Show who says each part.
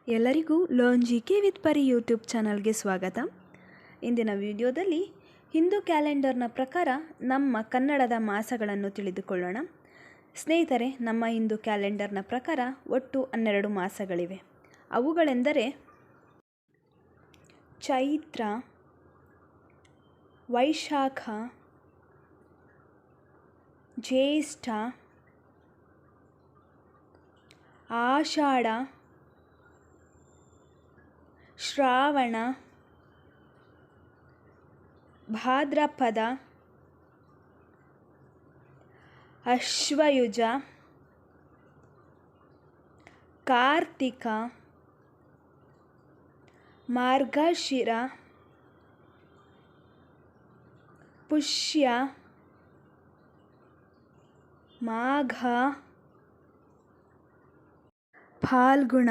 Speaker 1: ಎಲ್ಲರಿಗೂ learn GK with ಪರಿ YouTube ಚಾನಲ್ಗೆ ಸ್ವಾಗತ. ಇಂದಿನ ವಿಡಿಯೋದಲ್ಲಿ ಹಿಂದೂ ಕ್ಯಾಲೆಂಡರ್ನ ಪ್ರಕಾರ ನಮ್ಮ ಕನ್ನಡದ ಮಾಸಗಳನ್ನು ತಿಳಿದುಕೊಳ್ಳೋಣ. ಸ್ನೇಹಿತರೆ, ನಮ್ಮ ಹಿಂದೂ ಕ್ಯಾಲೆಂಡರ್ನ ಪ್ರಕಾರ ಒಟ್ಟು 12 ಮಾಸಗಳಿವೆ. ಅವುಗಳೆಂದರೆ ಚೈತ್ರ, ವೈಶಾಖ, ಜ್ಯೇಷ್ಠ, ಆಷಾಢ, ಶ್ರಾವಣ, ಭಾದ್ರಪದ, ಅಶ್ವಯುಜ, ಕಾರ್ತಿಕ, ಮಾರ್ಗಶಿರ, ಪುಷ್ಯ, ಮಾಘ, ಫಾಲ್ಗುಣ,